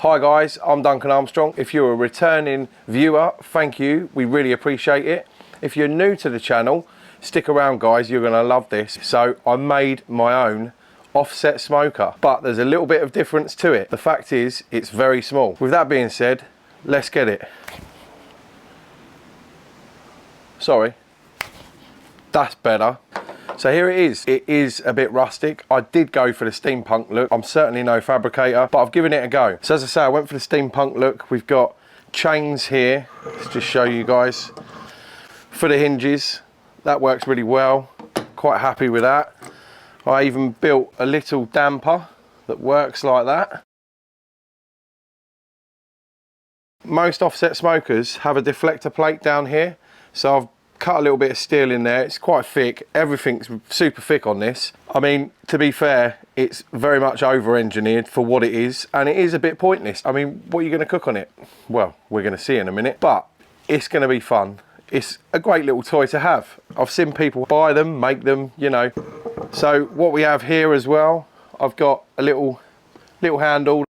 Hi guys, I'm Duncan Armstrong. If you're a returning viewer, thank you. We really appreciate it. If you're new to the channel, stick around guys, you're gonna love this. So I made my own offset smoker, but there's a little bit of difference to it. The fact is, it's very small. With that being said, let's get it. Sorry, that's better. So here it is. It is a bit rustic. I did go for the steampunk look. I'm certainly no fabricator, but I've given it a go. So as I say, I went for the steampunk look. We've got chains here. Let's just show you guys. For the hinges, that works really well. Quite happy with that. I even built a little damper that works like that. Most offset smokers have a deflector plate down here. So I've cut a little bit of steel in there. It's quite thick. Everything's super thick on this. I mean, to be fair, it's very much over-engineered for what it is, and it is a bit pointless. I mean, what are you going to cook on it? Well, we're going to see in a minute, but it's going to be fun. It's a great little toy to have. I've seen people buy them, make them, you know. So what we have here as well, I've got a little handle.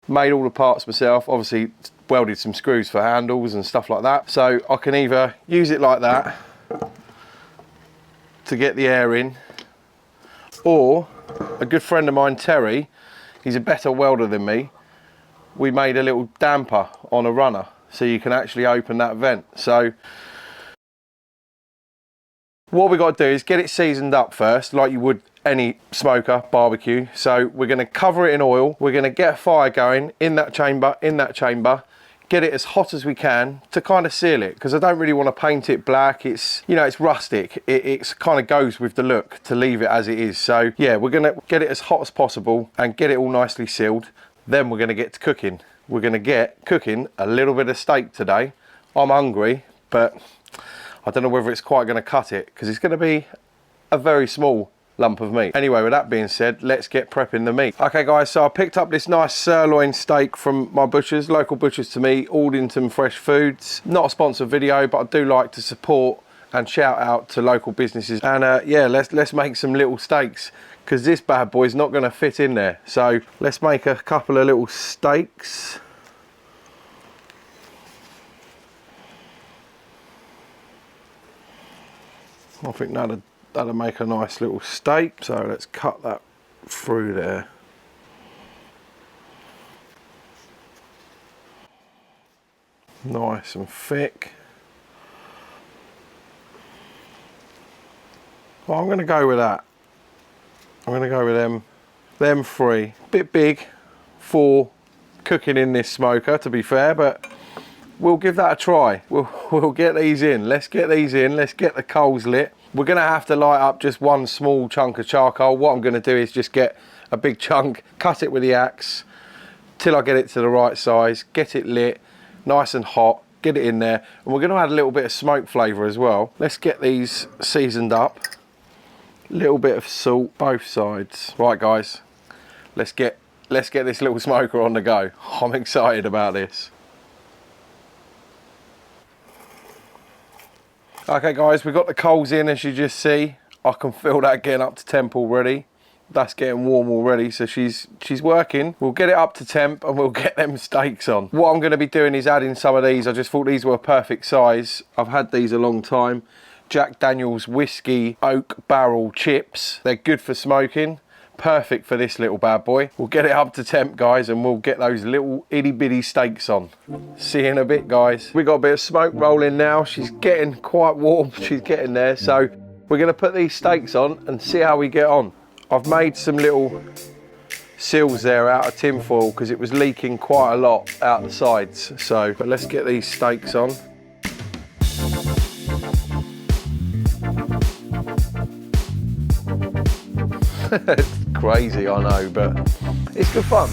Made all the parts myself, obviously welded some screws for handles and stuff like that. So I can either use it like that to get the air in, or a good friend of mine, Terry, he's a better welder than me, we made a little damper on a runner so you can actually open that vent. So what we got to do is get it seasoned up first, like you would any smoker barbecue. So we're going to cover it in oil. We're going to get a fire going in that chamber, get it as hot as we can to kind of seal it, because I don't really want to paint it black. It's, you know, it's rustic. It's kind of goes with the look to leave it as it is. So yeah, we're going to get it as hot as possible and get it all nicely sealed. Then we're going to get to cooking. We're going to get cooking a little bit of steak today. I'm hungry, but I don't know whether it's quite going to cut it, because it's going to be a very small lump of meat. Anyway, with that being said, let's get prepping the meat. Okay guys, so I picked up this nice sirloin steak from my butchers, local butchers to me, Aldington Fresh Foods. Not a sponsored video, but I do like to support and shout out to local businesses. And yeah, let's make some little steaks, because this bad boy's not going to fit in there. So let's make a couple of little steaks. I think that'll make a nice little steak. So let's cut that through there. Nice and thick. Well, I'm going to go with that. I'm going to go with them three. Bit big for cooking in this smoker, to be fair, but we'll give that a try. We'll get these in. Let's get these in. Let's get the coals lit. We're going to have to light up just one small chunk of charcoal. What I'm going to do is just get a big chunk, cut it with the axe till I get it to the right size, get it lit, nice and hot, get it in there. And we're going to add a little bit of smoke flavour as well. Let's get these seasoned up. A little bit of salt, both sides. Right guys, let's get this little smoker on the go. I'm excited about this. Okay guys, we've got the coals in, as you just see. I can feel that getting up to temp already. That's getting warm already, so she's working. We'll get it up to temp and we'll get them steaks on. What I'm going to be doing is adding some of these. I just thought these were a perfect size. I've had these a long time. Jack Daniel's whiskey oak barrel chips. They're good for smoking. Perfect for this little bad boy. We'll get it up to temp guys, and we'll get those little itty bitty steaks on. See you in a bit guys. We got a bit of smoke rolling now. She's getting quite warm. She's getting there. So we're going to put these steaks on and see how we get on. I've made some little seals there out of tin foil because it was leaking quite a lot out the sides. So, but let's get these steaks on. It's crazy, I know, but it's good fun.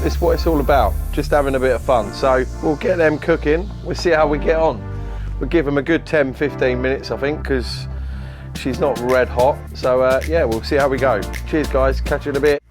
It's what it's all about, just having a bit of fun. So we'll get them cooking. We'll see how we get on. We'll give them a good 10-15 minutes, I think, because she's not red hot. So yeah, we'll see how we go. Cheers guys, catch you in a bit.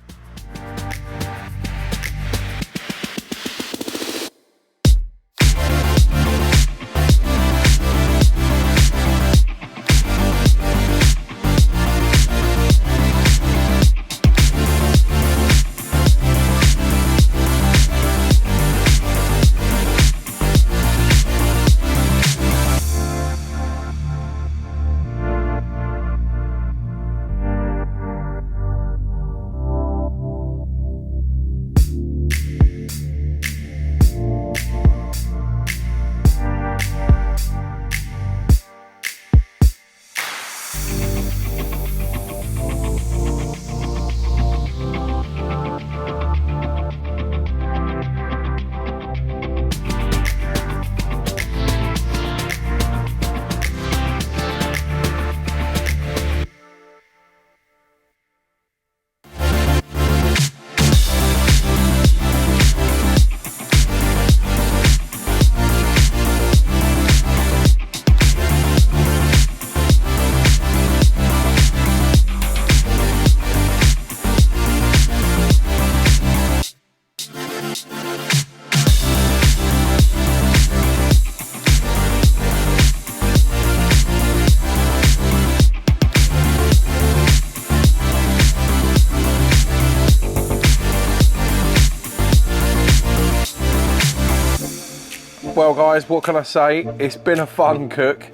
Well guys, what can I say? It's been a fun cook.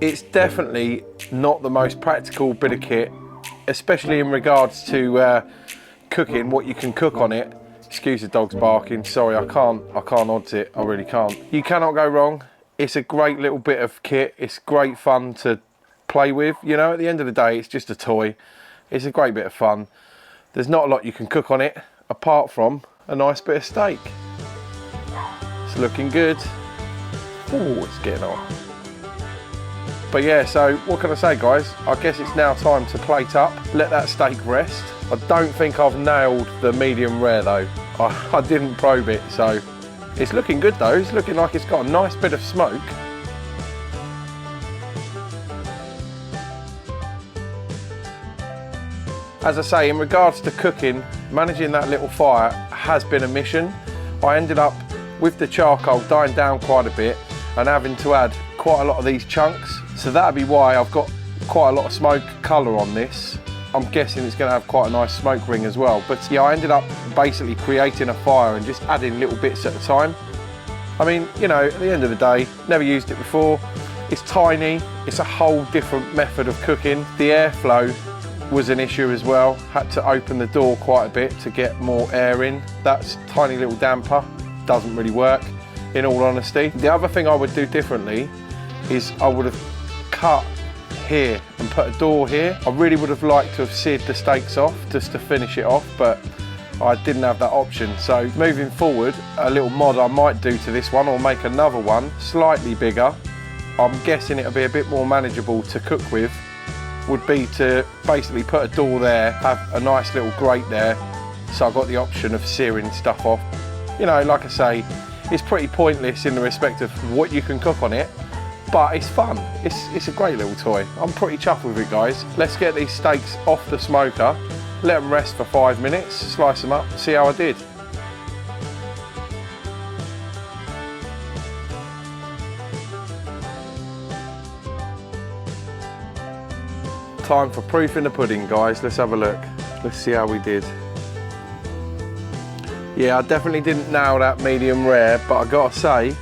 It's definitely not the most practical bit of kit, especially in regards to cooking, what you can cook on it. Excuse the dog's barking, sorry, I can't odds it, I really can't. You cannot go wrong. It's a great little bit of kit. It's great fun to play with, you know, at the end of the day, it's just a toy. It's a great bit of fun. There's not a lot you can cook on it, apart from a nice bit of steak. It's looking good. Oh, it's getting on. But yeah, so what can I say guys? I guess it's now time to plate up, let that steak rest. I don't think I've nailed the medium rare though. I didn't probe it, so it's looking good though. It's looking like it's got a nice bit of smoke. As I say, in regards to cooking, managing that little fire has been a mission. I ended up with the charcoal dying down quite a bit and having to add quite a lot of these chunks. So that'd be why I've got quite a lot of smoke colour on this. I'm guessing it's going to have quite a nice smoke ring as well. But yeah, I ended up basically creating a fire and just adding little bits at a time. I mean, you know, at the end of the day, never used it before. It's tiny. It's a whole different method of cooking. The airflow was an issue as well. Had to open the door quite a bit to get more air in. That's tiny little damper. Doesn't really work, in all honesty. The other thing I would do differently is I would have cut here and put a door here. I really would have liked to have seared the steaks off just to finish it off, but I didn't have that option. So moving forward, a little mod I might do to this one, or make another one slightly bigger. I'm guessing it'll be a bit more manageable to cook with, would be to basically put a door there, have a nice little grate there, so I've got the option of searing stuff off. You know, like I say, it's pretty pointless in the respect of what you can cook on it, but it's fun. It's a great little toy. I'm pretty chuffed with it, guys. Let's get these steaks off the smoker, let them rest for 5 minutes, slice them up, see how I did. Time for proof in the pudding, guys. Let's have a look. Let's see how we did. Yeah, I definitely didn't nail that medium rare, but I gotta say,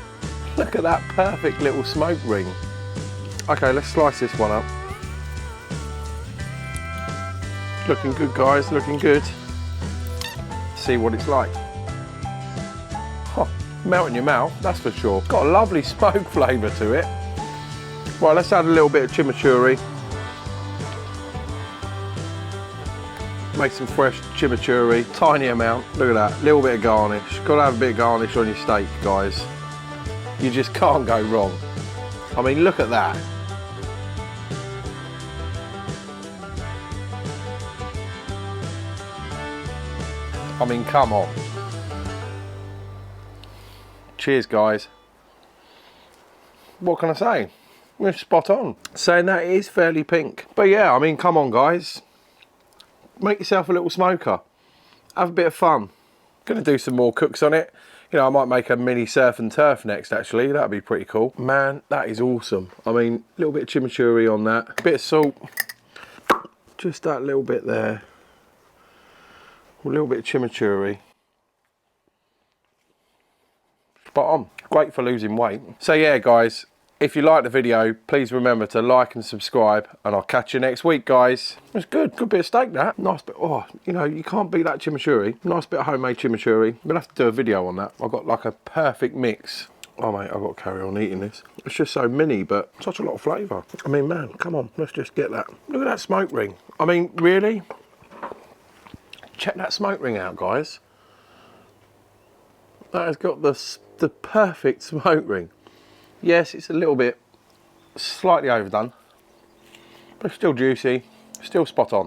look at that perfect little smoke ring. Okay, let's slice this one up. Looking good, guys, looking good. See what it's like. Oh, melt in your mouth, that's for sure. Got a lovely smoke flavour to it. Right, let's add a little bit of chimichurri. Make some fresh chimichurri, tiny amount. Look at that, little bit of garnish. Gotta have a bit of garnish on your steak, guys. You just can't go wrong. I mean, look at that. I mean, come on. Cheers, guys. What can I say? We're spot on. Saying that, it is fairly pink. But yeah, I mean, come on, guys. Make yourself a little smoker. Have a bit of fun. Gonna do some more cooks on it. You know, I might make a mini surf and turf next, actually. That'd be pretty cool. Man, that is awesome. I mean, a little bit of chimichurri on that. A bit of salt. Just that little bit there. A little bit of chimichurri. Spot on. Great for losing weight. So yeah, guys, if you like the video, please remember to like and subscribe, and I'll catch you next week, guys. It's good bit of steak, that. Nice bit, oh, you know, you can't beat that chimichurri. Nice bit of homemade chimichurri. I'm gonna have to do a video on that. I've got like a perfect mix. Oh mate, I've got to carry on eating this. It's just so mini, but such a lot of flavour. I mean, man, come on, let's just get that. Look at that smoke ring. I mean, really? Check that smoke ring out, guys. That has got the perfect smoke ring. Yes, it's a little bit slightly overdone, but still juicy, still spot on.